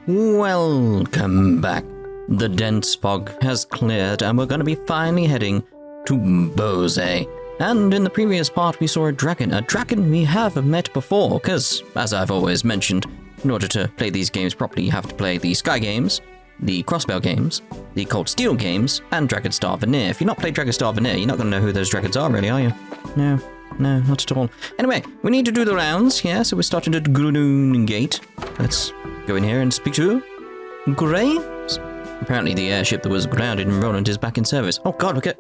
Welcome back. The dense fog has cleared and we're going to be finally heading to Bose. And in the previous part we saw a dragon we have met before, because, as I've always mentioned, in order to play these games properly you have to play the Sky games, the Crossbell games, the Cold Steel games, and Dragonstar Veneer. If you've not played Dragonstar Veneer, you're not going to know who those dragons are really, are you? No, not at all. Anyway, we need to do the rounds here, so we're starting at Grunun Gate. Let's go in here and speak to Graves. Apparently the airship that was grounded in Rolent is back in service. Oh god, we're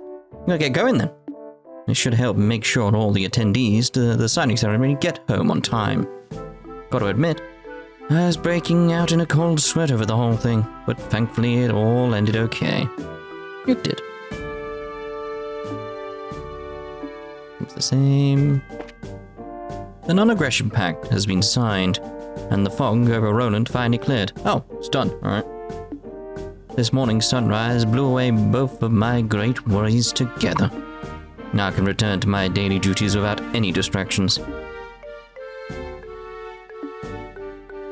gonna get going then. This should help make sure all the attendees to the signing ceremony get home on time. Got to admit, I was breaking out in a cold sweat over the whole thing, but thankfully it all ended okay. It did. It's the same. The non-aggression pact has been signed, and the fog over Rolent finally cleared. Oh, it's done, alright. This morning's sunrise blew away both of my great worries together. Now I can return to my daily duties without any distractions.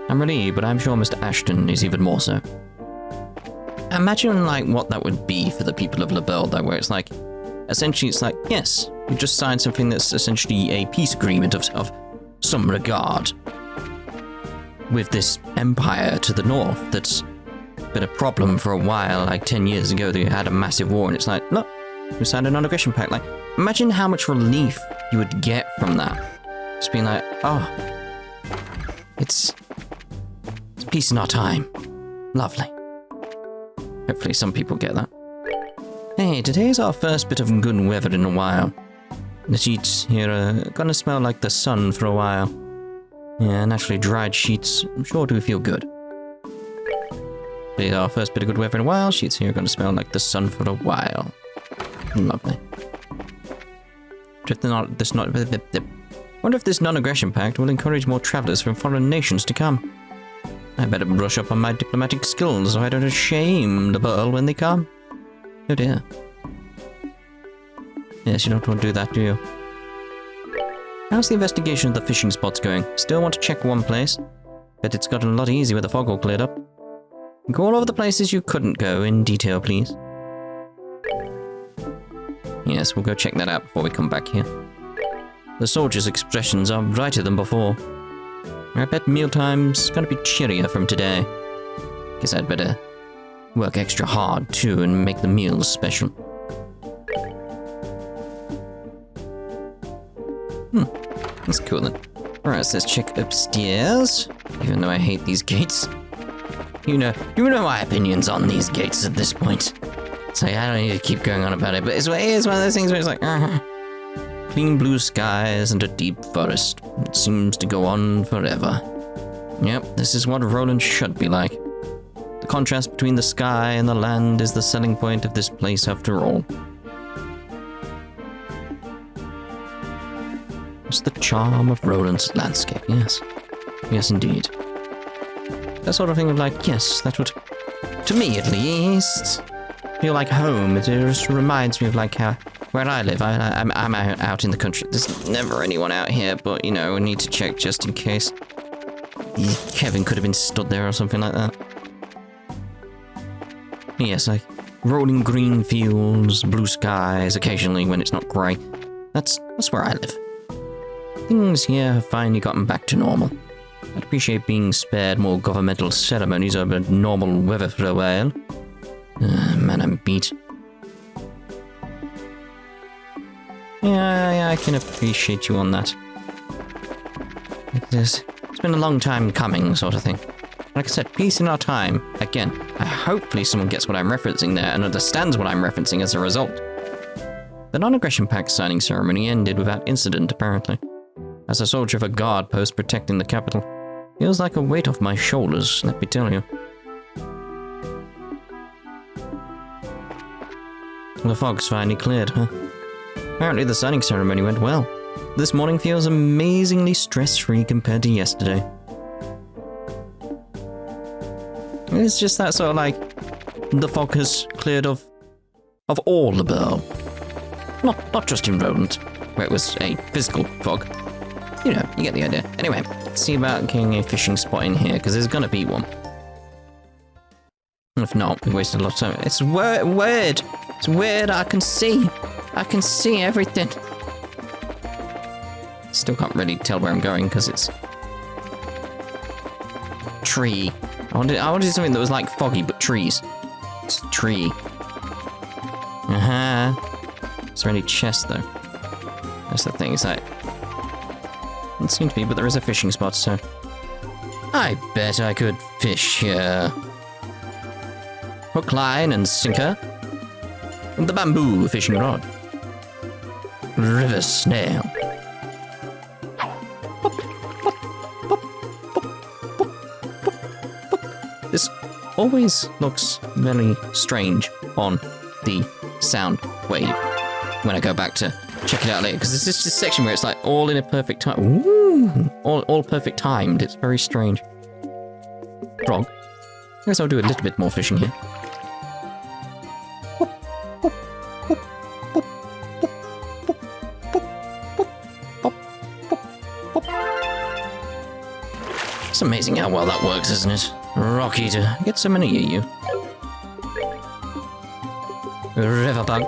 I'm relieved, but I'm sure Mr. Ashton is even more so. Imagine, like, what that would be for the people of Liberl, though, where it's like, essentially it's like, yes, you just signed something that's essentially a peace agreement of some regard with this empire to the north that's been a problem for a while. Like 10 years ago they had a massive war, and it's like, look, we signed a non-aggression pact. Like, imagine how much relief you would get from that. Just being like, oh, it's peace in our time. Lovely. Hopefully some people get that. Hey, today's our first bit of good weather in a while. The sheets here are gonna smell like the sun for a while. Yeah, naturally dried sheets, I'm sure do feel good. Today's our first bit of good weather in a while. Sheets here are gonna smell like the sun for a while. Lovely. Wonder if this non-aggression pact will encourage more travelers from foreign nations to come. I better brush up on my diplomatic skills so I don't shame the Liberl when they come. Oh dear. Yes, you don't want to do that, do you? How's the investigation of the fishing spots going? Still want to check one place? Bet it's gotten a lot easier with the fog all cleared up. Go all over the places you couldn't go in detail, please. Yes, we'll go check that out before we come back here. The soldiers' expressions are brighter than before. I bet mealtime's gonna be cheerier from today. Guess I'd better work extra hard too and make the meals special. That's cool then. Alright, so let's check upstairs. Even though I hate these gates. You know my opinions on these gates at this point. So I don't need to keep going on about it, but it's one of those things where it's like, clean blue skies and a deep forest. It seems to go on forever. Yep, this is what Rolent should be like. The contrast between the sky and the land is the selling point of this place after all. It's the charm of Rolent's landscape, yes. Yes, indeed. That sort of thing of like, yes, that would, to me at least, feel like home. It just reminds me of like how, where I live. I'm out in the country. There's never anyone out here, but you know, we need to check just in case. Kevin could have been stood there or something like that. Yes, like rolling green fields, blue skies, occasionally when it's not grey. That's where I live. Things here have finally gotten back to normal. I'd appreciate being spared more governmental ceremonies over normal weather for a while. Man, I'm beat. Yeah, I can appreciate you on that. It's been a long time coming, sort of thing. Like I said, peace in our time. Again, hopefully someone gets what I'm referencing there and understands what I'm referencing as a result. The non-aggression pact signing ceremony ended without incident, apparently. As a soldier of a guard post protecting the capital, feels like a weight off my shoulders, let me tell you. The fog's finally cleared, huh? Apparently the signing ceremony went well. This morning feels amazingly stress-free compared to yesterday. It's just that sort of like, the fog has cleared of all the Liberl. Not just in Rolent, where it was a physical fog. You know, you get the idea. Anyway, let's see about getting a fishing spot in here, because there's gonna be one. If not, we wasted a lot of time. It's weird. It's weird. I can see everything. Still can't really tell where I'm going because it's tree. I wanted something that was like foggy but trees. It's a tree. Is there any chest though? That's the thing. It's like it seems to be, but there is a fishing spot, so I bet I could fish here. Hook, line, and sinker. The bamboo fishing rod. River snail. This always looks very strange on the sound wave when I go back to check it out later, because this is this section where it's like all in a perfect time. Ooh, all perfect timed. It's very strange. Frog. I guess I'll do a little bit more fishing here. It's amazing how well that works, isn't it? Rocky to get so many of you. River bug.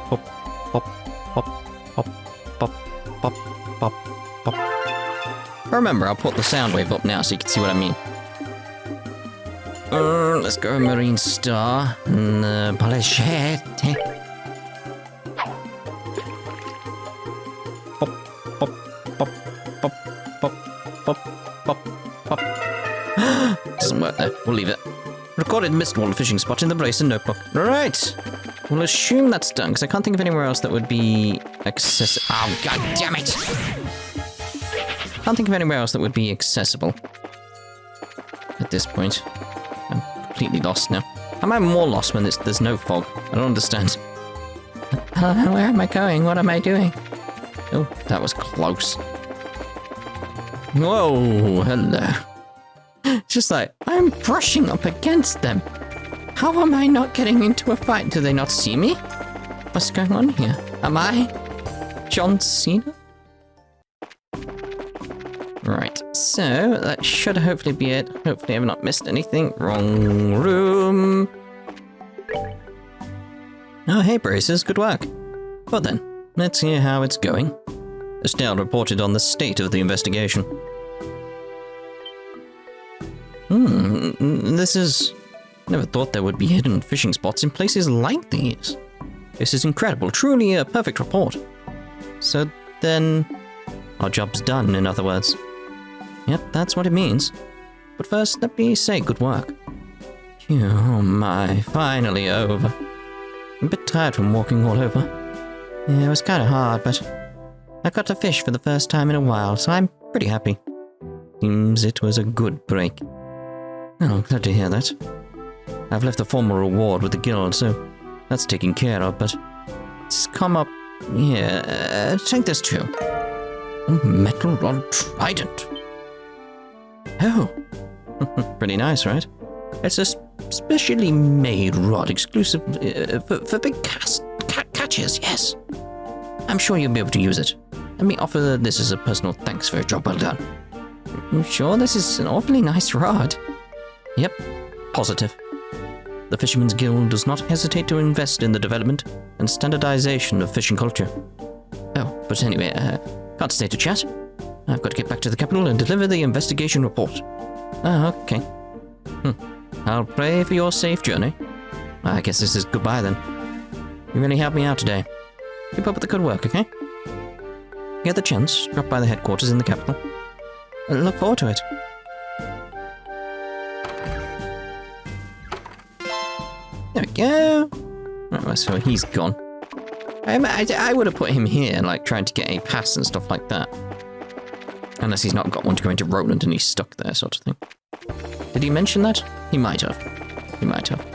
Pop, pop, pop, pop, pop, pop, pop, pop. Remember, I'll put the sound wave up now so you can see what I mean. Let's go Marine Star. Polishette. Pop, pop, pop, pop, pop, pop, pop, pop. Doesn't work there. We'll leave it. Recorded Mistwall fishing spot in the brace and notebook. Right. We'll assume that's done, because I can't think of anywhere else that would be accessible. Oh, god damn it! Can't think of anywhere else that would be accessible. At this point. I'm completely lost now. Am I more lost when there's no fog? I don't understand. Where am I going? What am I doing? Oh, that was close. Whoa, hello. It's just like, I'm brushing up against them. How am I not getting into a fight? Do they not see me? What's going on here? Am I John Cena? Right, so that should hopefully be it. Hopefully I've not missed anything. Wrong room. Oh, hey braces, good work. Well then, let's hear how it's going. Estelle reported on the state of the investigation. This is... Never thought there would be hidden fishing spots in places like these. This is incredible, truly a perfect report. So then... Our job's done, in other words. Yep, that's what it means. But first, let me say good work. Phew, oh my, finally over. I'm a bit tired from walking all over. Yeah, it was kind of hard, but... I got to fish for the first time in a while, so I'm pretty happy. Seems it was a good break. Oh, glad to hear that. I've left a formal reward with the guild, so that's taken care of, but it's come up here. Take this too. A metal rod trident. Oh, pretty nice, right? It's a specially made rod, exclusive for big catches, yes. I'm sure you'll be able to use it. Let me offer this as a personal thanks for a job well done. I'm sure this is an awfully nice rod. Yep, positive. The Fisherman's Guild does not hesitate to invest in the development and standardization of fishing culture. Oh, but anyway, can't stay to chat. I've got to get back to the capital and deliver the investigation report. Ah, okay. I'll pray for your safe journey. I guess this is goodbye then. You really helped me out today. Keep up with the good work, okay? Get the chance, drop by the headquarters in the capital. I look forward to it. There we go. Right, so he's gone. I would have put him here, like trying to get a pass and stuff like that. Unless he's not got one to go into Rolent and he's stuck there, sort of thing. Did he mention that? He might have. He might have.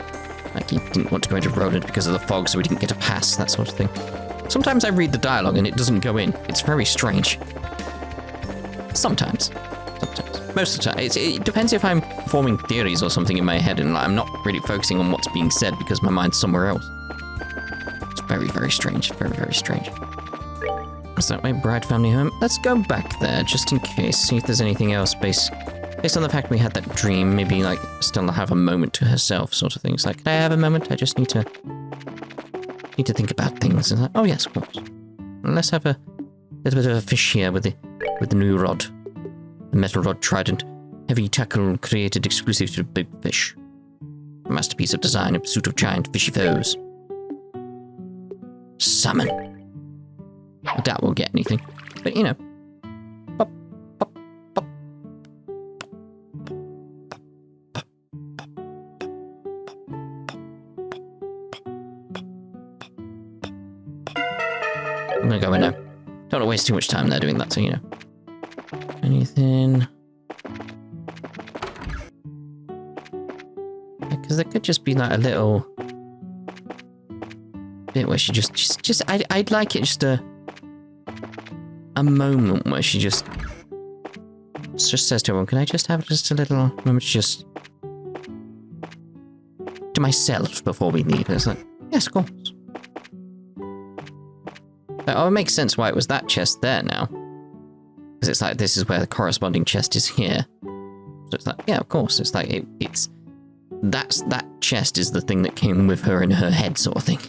Like he didn't want to go into Rolent because of the fog, so he didn't get a pass, that sort of thing. Sometimes I read the dialogue and it doesn't go in. It's very strange. Sometimes. Most of the time. It depends if I'm forming theories or something in my head and I'm not really focusing on what's being said because my mind's somewhere else. It's very, very strange. Very, very strange. Is that my Bright family home? Let's go back there just in case. See if there's anything else based Based on the fact we had that dream, maybe, like, still have a moment to herself sort of thing. It's like, can I have a moment? I just need to think about things. And like, oh yes, of course. Let's have a little bit of a fish here with the new rod. The metal rod trident. Heavy tackle created exclusive to big fish. A masterpiece of design in pursuit of giant fishy foes. Summon. I doubt we'll get anything. But, you know. Pop, pop, pop. I'm gonna go in now. Don't want to waste too much time there doing that, so you know. Anything? Because there could just be like a little bit where she just I'd like it just a moment where she just says to everyone, can I just have just a little moment just to myself before we leave? And it's like, yes, of course. But, oh, it makes sense why it was that chest there now. Because it's like, this is where the corresponding chest is here. So it's like, yeah, of course. It's like, that chest is the thing that came with her in her head sort of thing.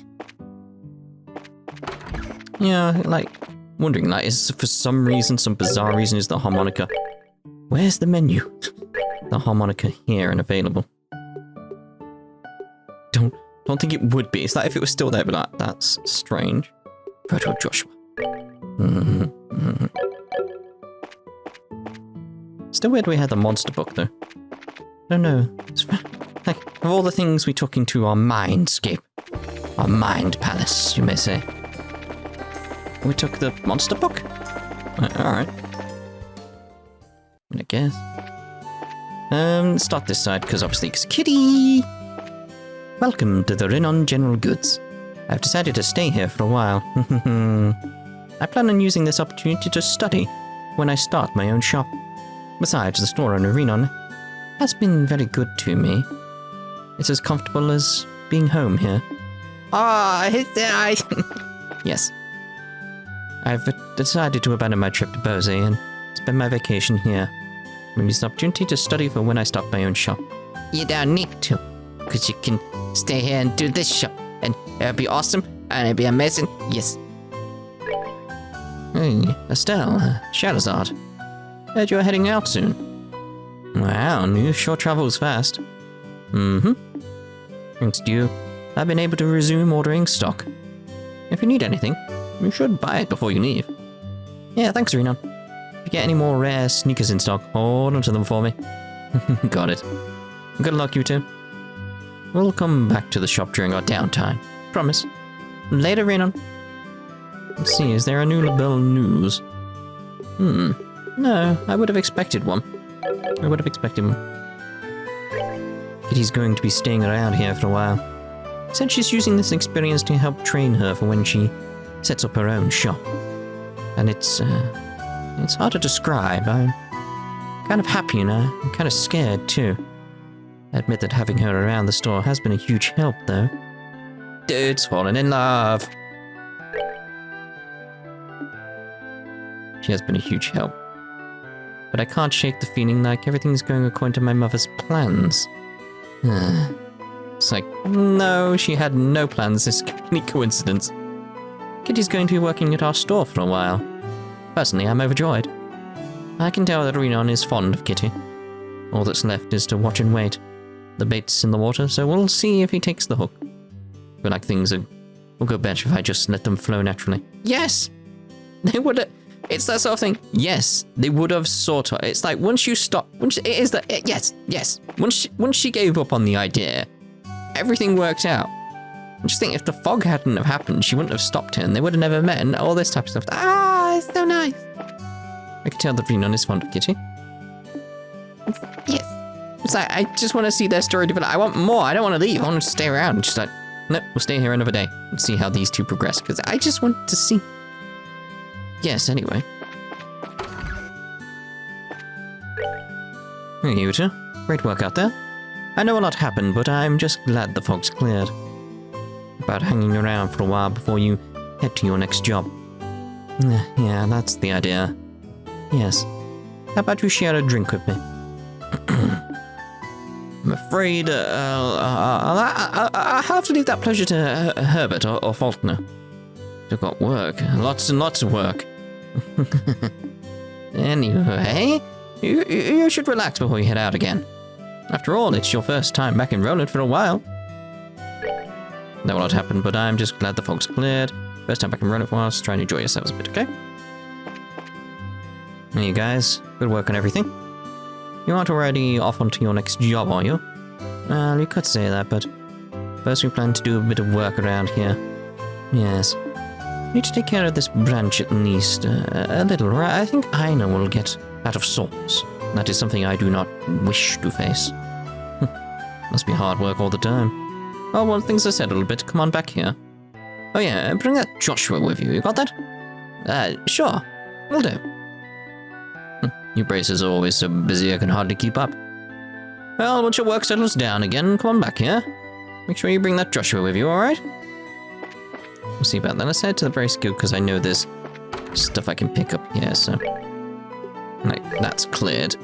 Yeah, like, wondering, like, is for some reason, some bizarre reason, is the harmonica... Where's the menu? The harmonica here and available. Don't think it would be. It's like if it was still there, but like, that's strange. Photo of Joshua. Still weird we had the monster book, though. I don't know. It's like, of all the things we took into our mindscape, our mind palace, you may say, we took the monster book? Alright. I guess. Let's start this side, because obviously it's Kitty! Welcome to the Rinon General Goods. I've decided to stay here for a while. I plan on using this opportunity to study when I start my own shop. Besides, the store owner Rinon has been very good to me. It's as comfortable as being home here. Ah, I hit that! Yes. I've decided to abandon my trip to Bose and spend my vacation here. I'm using the opportunity to study for when I start my own shop. You don't need to, because you can stay here and do this shop. And it'll be awesome, and it'll be amazing, yes. Hey, Estelle, Shadowzard. Heard you're heading out soon. Wow, news sure travels fast. Thanks to you, I've been able to resume ordering stock. If you need anything, you should buy it before you leave. Yeah, thanks, Rinon. If you get any more rare sneakers in stock, hold onto them for me. Got it. Good luck, you two. We'll come back to the shop during our downtime. Promise. Later, Rinon. Let's see, is there a new Liberl news? No, I would have expected one. Kitty's going to be staying around here for a while. Said she's using this experience to help train her for when she sets up her own shop. And it's hard to describe. I'm kind of happy and I'm kind of scared too. I admit that having her around the store has been a huge help, though. Dude's fallen in love. She has been a huge help. But I can't shake the feeling like everything's going according to my mother's plans. It's like, no, she had no plans. This is a complete coincidence. Kitty's going to be working at our store for a while. Personally, I'm overjoyed. I can tell that Rinon is fond of Kitty. All that's left is to watch and wait. The bait's in the water, so we'll see if he takes the hook. I feel like things will go better if I just let them flow naturally. Yes! They would have... It's that sort of thing. Yes, they would have sort of... It's like, once you stop... Yes. Once she gave up on the idea, everything worked out. I just think if the fog hadn't have happened, she wouldn't have stopped her, and they would have never met, and all this type of stuff. Ah, it's so nice. I can tell that Rinon is fond of Kitty. Yes. It's like, I just want to see their story develop. I want more. I don't want to leave. I want to stay around. Just like, nope, we'll stay here another day and see how these two progress, because I just want to see. Yes, anyway. Hey, you two. Great work out there. I know a lot happened, but I'm just glad the fog's cleared. About hanging around for a while before you head to your next job. Yeah, that's the idea. Yes. How about you share a drink with me? I'm afraid I'll have to leave that pleasure to Herbert or Faulkner. They've got work, lots and lots of work. Anyway, you should relax before you head out again. After all, it's your first time back in Rolent for a while. That will not happen, but I'm just glad the fog's cleared. First time back in Rolent for a while, so try and enjoy yourselves a bit, okay? Hey, you guys, good work on everything. You aren't already off onto your next job, are you? Well, you could say that, but first we plan to do a bit of work around here. Yes. We need to take care of this branch at least, a little, right? I think Ina will get out of sorts. That is something I do not wish to face. Must be hard work all the time. Oh, well, things are settled a bit. Come on back here. Oh yeah, bring that Joshua with you. You got that? Sure. Will do. You braces are always so busy I can hardly keep up. Well, once your work settles down again, come on back here. Make sure you bring that Joshua with you, alright? We'll see about that. Let's head to the Brace Guild because I know there's stuff I can pick up here, so... Like, that's cleared.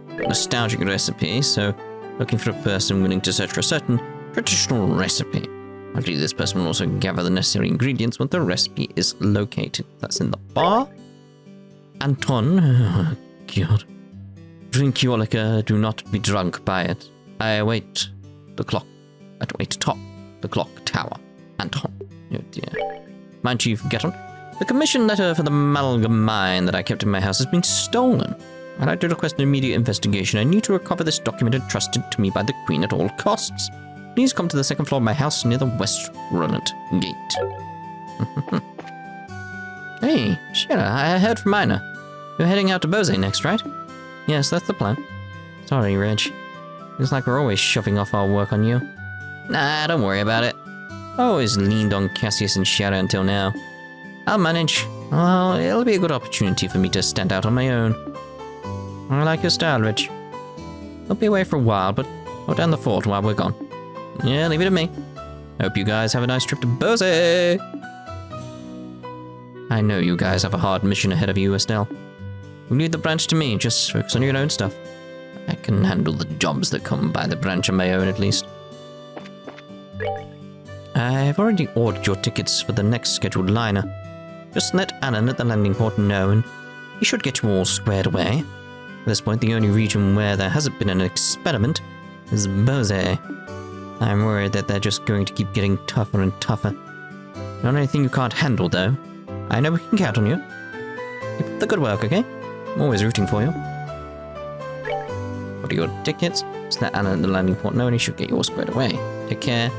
Nostalgic recipe, so looking for a person willing to search for a certain traditional recipe. Hopefully this person will also gather the necessary ingredients when the recipe is located. That's in the bar. Anton, oh God. Drink your liquor, do not be drunk by it. I await the clock. Atop the clock tower. Anton. Oh dear. Mind Chief Getton. The commission letter for the amalgam mine that I kept in my house has been stolen. I'd like to request an immediate investigation. I need to recover this document entrusted to me by the Queen at all costs. Please come to the second floor of my house near the West Rolent Gate. Hey, Shira, I heard from Ina. You're heading out to Bose next, right? Yes, that's the plan. Sorry, Reg. Looks like we're always shoving off our work on you. Nah, don't worry about it. I always leaned on Cassius and Shira until now. I'll manage. Well, it'll be a good opportunity for me to stand out on my own. I like your style, Rich. I'll be away for a while, but hold down the fort while we're gone. Yeah, leave it to me. Hope you guys have a nice trip to Bose. I know you guys have a hard mission ahead of you, Estelle. You leave the branch to me, just focus on your own stuff. I can handle the jobs that come by the branch on my own, at least. I've already ordered your tickets for the next scheduled liner. Just let Alan at the landing port know, and he should get you all squared away. At this point, the only region where there hasn't been an experiment is Bose. I'm worried that they're just going to keep getting tougher and tougher. Not anything you can't handle, though. I know we can count on you. Keep up the good work, okay? I'm always rooting for you. What are your tickets? Just let Alan at the landing port know, and he should get you all squared away. Take care,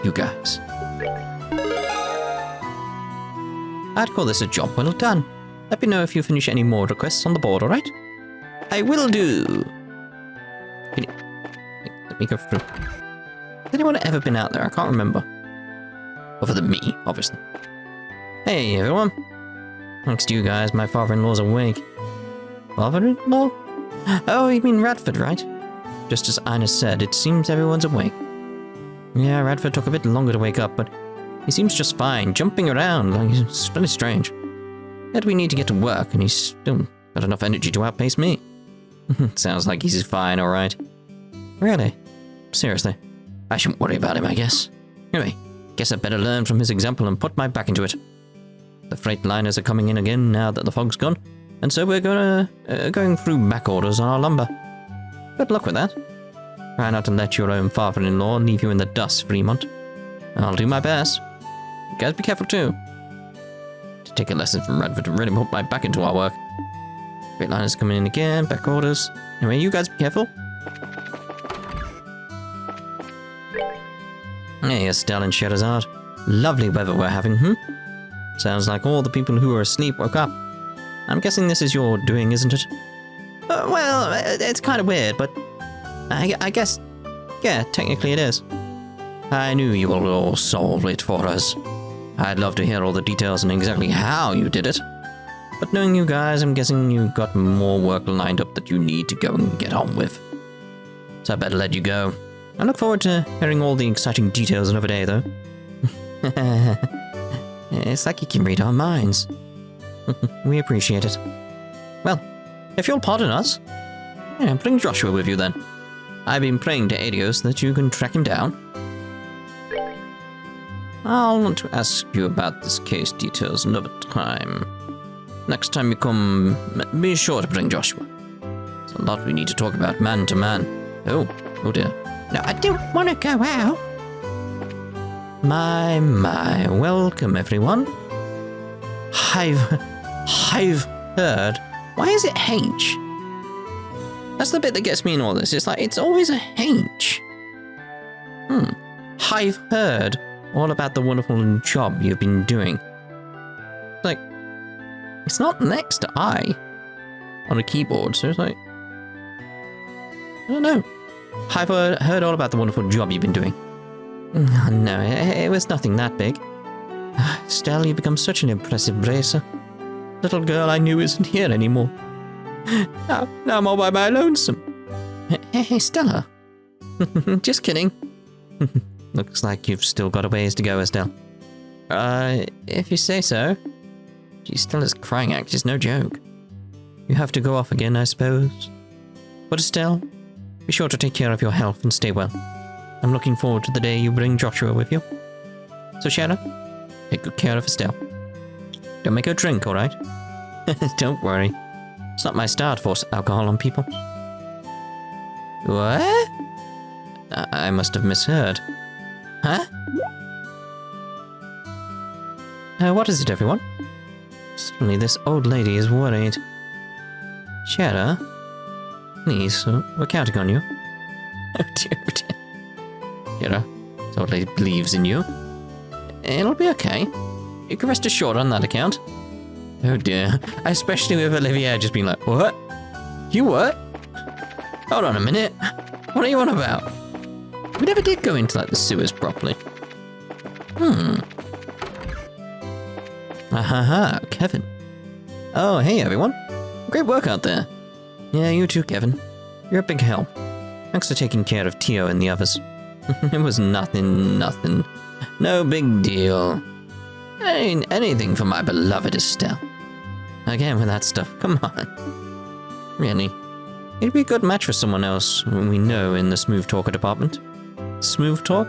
you guys. I'd call this a job well done. Let me know if you finish any more requests on the board, alright? I will do. Let me go through. Has anyone ever been out there? I can't remember. Other than me, obviously. Hey, everyone. Thanks to you guys, my father-in-law's awake. Father-in-law? Oh, you mean Radford, right? Just as Ina said, it seems everyone's awake. Yeah, Radford took a bit longer to wake up, but he seems just fine, jumping around. Like, it's really strange. Yet we need to get to work, and he's still got enough energy to outpace me. Sounds like he's fine, alright. Really? Seriously. I shouldn't worry about him, I guess. Anyway, guess I better learn from his example and put my back into it. The freight liners are coming in again now that the fog's gone, and so we're going through back orders on our lumber. Good luck with that. Try not to let your own father-in-law leave you in the dust, Fremont. I'll do my best. You guys be careful too. To take a lesson from Radford to really put my back into our work. Freight liners coming in again, back orders. Anyway, you guys be careful. Hey, Estelle and Sherazade. Lovely weather we're having, Sounds like all the people who were asleep woke up. I'm guessing this is your doing, isn't it? Well, it's kind of weird, but I guess, yeah, technically it is. I knew you would all solve it for us. I'd love to hear all the details and exactly how you did it. But knowing you guys, I'm guessing you've got more work lined up that you need to go and get on with. So I better let you go. I look forward to hearing all the exciting details another day, though. It's like you can read our minds. We appreciate it. Well, if you'll pardon us, Yeah, bring Joshua with you then. I've been praying to Adios that you can track him down. I'll want to ask you about this case details another time. Next time you come, be sure to bring Joshua. There's a lot we need to talk about man to man. Oh dear. No, I don't want to go out. My, welcome everyone. I've heard. Why is it H? That's the bit that gets me in all this. It's like, it's always a H. I've heard all about the wonderful job you've been doing. Like, it's not next to I on a keyboard, so it's like, I don't know. I've heard all about the wonderful job you've been doing. No, it was nothing that big. Estelle, you've become such an impressive racer. Little girl I knew isn't here anymore. Now I'm all by my lonesome. Hey, Stella. Just kidding. Looks like you've still got a ways to go, Estelle. If you say so. Geez, Stella's crying act is no joke. You have to go off again, I suppose. But Estelle, be sure to take care of your health and stay well. I'm looking forward to the day you bring Joshua with you. So, Shadow, take good care of Estelle. Don't make her drink, alright? Don't worry. It's not my style to force alcohol on people. What? I must have misheard. Huh? What is it, everyone? Suddenly this old lady is worried. Shadow? Please, we're counting on you. Oh dear. Shadow, this old lady believes in you. It'll be okay. You can rest assured on that account. Oh dear. Especially with Olivia just being like, what? You what? Hold on a minute. What are you on about? We never did go into like the sewers properly. Kevin. Oh, hey everyone. Great work out there. Yeah, you too, Kevin. You're a big help. Thanks for taking care of Tio and the others. It was nothing. No big deal. Anything for my beloved Estelle. Again with that stuff, come on. Really. It'd be a good match for someone else we know in the smooth talker department. Smooth talk?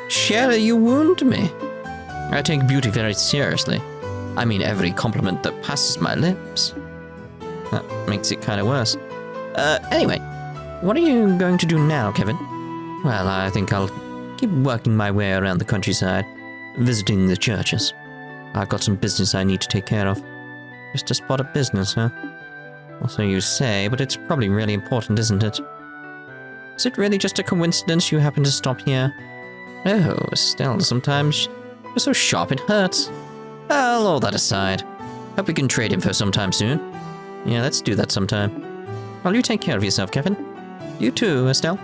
Shadow, you wound me. I take beauty very seriously. I mean every compliment that passes my lips. That makes it kind of worse. Anyway, what are you going to do now, Kevin? Well, I think I'll keep working my way around the countryside, visiting the churches. I've got some business I need to take care of. Just a spot of business, huh? Well, so you say, but it's probably really important, isn't it? Is it really just a coincidence you happen to stop here? Oh, Estelle, sometimes you're so sharp it hurts. Well, all that aside, hope we can trade info sometime soon. Yeah, let's do that sometime. Well, you take care of yourself, Kevin. You too, Estelle.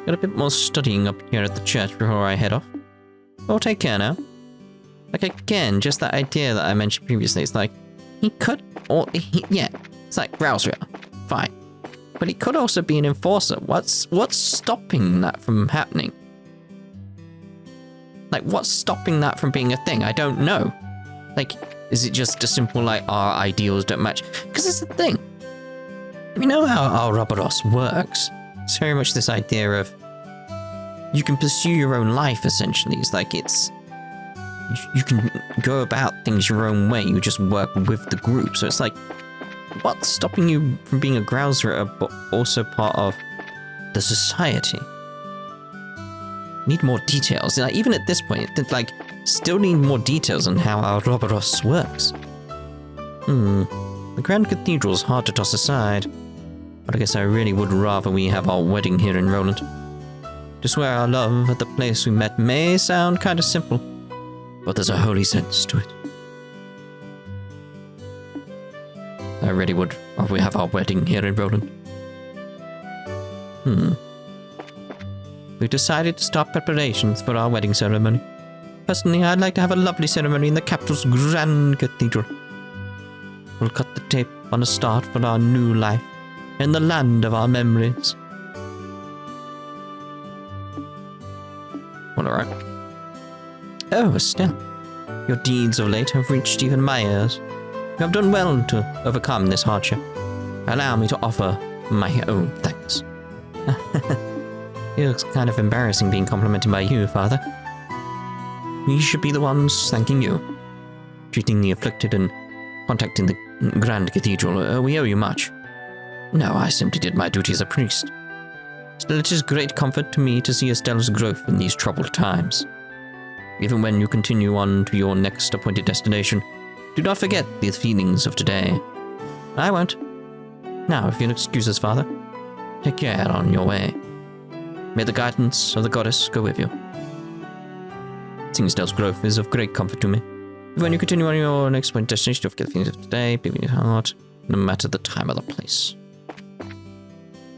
Got a bit more studying up here at the church before I head off. Well, take care now. Like, again, just that idea that I mentioned previously. It's like, he could, yeah, it's like Rouser, fine. But he could also be an enforcer. What's stopping that from happening? Like, what's stopping that from being a thing? I don't know. Like, is it just a simple, like, our ideals don't match? Because it's the thing. We know how Ouroborous works. It's very much this idea of you can pursue your own life, essentially. It's like you can go about things your own way. You just work with the group. So it's like, what's stopping you from being a grouser, but also part of the society? Need more details. Like, even at this point, like, still need more details on how Ouroborous works. The Grand Cathedral's hard to toss aside, but I guess I really would rather we have our wedding here in Rolent. To swear our love at the place we met may sound kind of simple, but there's a holy sense to it. I really would rather we have our wedding here in Rolent. We've decided to start preparations for our wedding ceremony. Personally, I'd like to have a lovely ceremony in the capital's Grand Cathedral. We'll cut the tape on a start for our new life in the land of our memories. Well, alright. Oh, Estelle, your deeds of late have reached even my ears. You have done well to overcome this hardship. allow me to offer my own thanks. It looks kind of embarrassing being complimented by you, Father. We should be the ones thanking you. Treating the afflicted and contacting the Grand Cathedral, we owe you much. No, I simply did my duty as a priest. Still, it is great comfort to me to see Estelle's growth in these troubled times. Even when you continue on to your next appointed destination, do not forget the feelings of today. I won't. Now, if you'll excuse us, Father, take care on your way. May the guidance of the goddess go with you. Seeing Estelle's growth is of great comfort to me. When you continue on your next appointed destination, don't forget the feelings of today, believe in your heart, no matter the time or the place.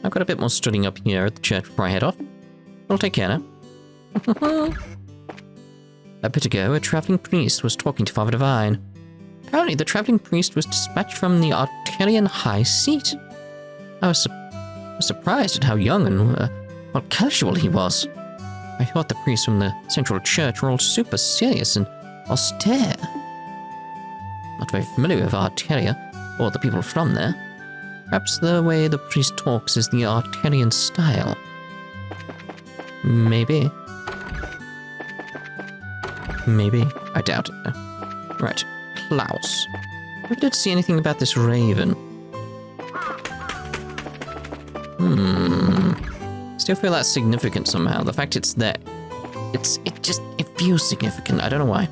I've got a bit more studying up here at the church before I head off. I'll take care now. A bit ago, a traveling priest was talking to Father Divine. Apparently, the traveling priest was dispatched from the Arterian High Seat. I was surprised at how young and casual he was. I thought the priests from the central church were all super serious and austere. Not very familiar with Arteria or the people from there. Perhaps the way the priest talks is the Arterian style. Maybe. Maybe. I doubt it, though. Right. Klaus. I didn't see anything about this raven. Still feel that's significant somehow. The fact it's there. It feels significant. I don't know why.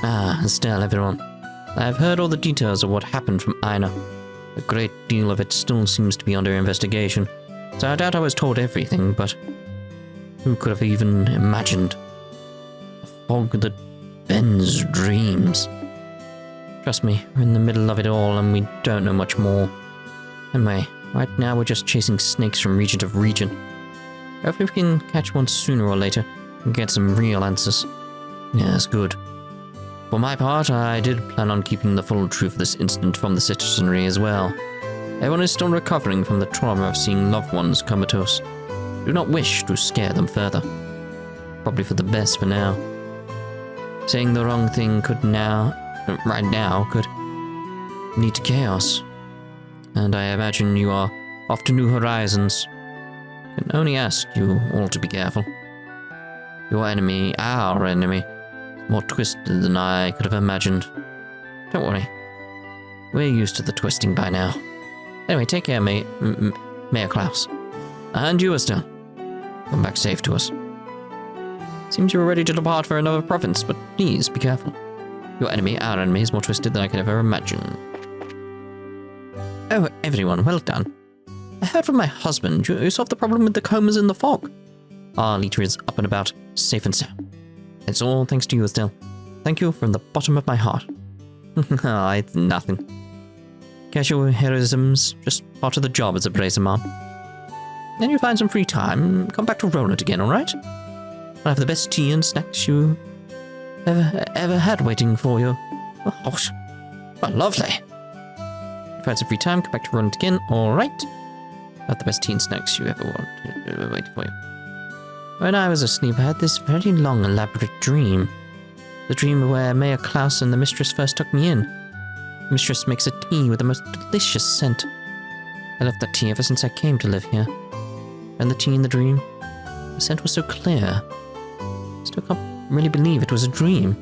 Ah, Estelle, everyone. I've heard all the details of what happened from Aina. A great deal of it still seems to be under investigation, so I doubt I was told everything, but who could have even imagined? A fog that bends dreams. Trust me, we're in the middle of it all and we don't know much more. Anyway, right now we're just chasing snakes from region to region. Hopefully we can catch one sooner or later and get some real answers. Yeah, that's good. For my part, I did plan on keeping the full truth of this incident from the citizenry as well. Everyone is still recovering from the trauma of seeing loved ones comatose. Do not wish to scare them further. Probably for the best for now. Saying the wrong thing could right now could lead to chaos. And I imagine you are off to new horizons. I can only ask you all to be careful. Your enemy, our enemy, more twisted than I could have imagined. Don't worry. We're used to the twisting by now. Anyway, take care, Mayor Klaus. And you, Estelle. Come back safe to us. Seems you were ready to depart for another province, but please be careful. Your enemy, our enemy, is more twisted than I could ever imagine. Oh, everyone, well done. I heard from my husband you solved the problem with the comas in the fog. Our leader is up and about, safe and sound. It's all thanks to you, Estelle. Thank you from the bottom of my heart. It's nothing. Casual heroism's just part of the job as a bracer mom. Then you find some free time, come back to Rolent again, alright? I'll have the best tea and snacks you ever had waiting for you. Oh, lovely. Find some free time, come back to Rolent again, alright? I'll have the best tea and snacks you ever wanted waiting for you. When I was asleep, I had this very long, elaborate dream. The dream where Mayor Klaus and the mistress first took me in. The mistress makes a tea with the most delicious scent. I loved that tea ever since I came to live here. And the tea in the dream, the scent was so clear. Still can't really believe it was a dream.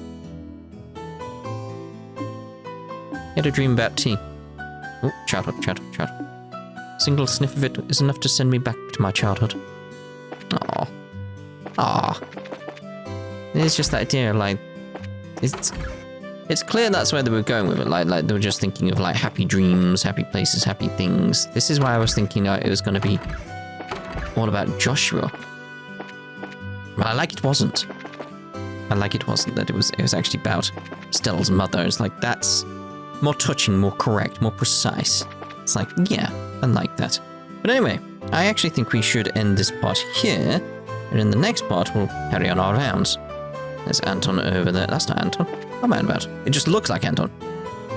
I had a dream about tea. Oh, childhood. A single sniff of it is enough to send me back to my childhood. Aww. It's just that idea, like, it's clear that's where they were going with it. Like they were just thinking of like happy dreams, happy places, happy things. This is why I was thinking it was going to be all about Joshua. But I like it wasn't. That it was actually about Estelle's mother. It's like, that's more touching, more correct, more precise. It's like, yeah, I like that. But anyway, I actually think we should end this part here. And in the next part, we'll carry on our rounds. There's Anton over there. That's not Anton. What am I on about? It just looks like Anton.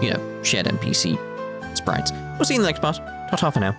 You know, shared NPC sprites. We'll see you in the next part. Ta-ta for now.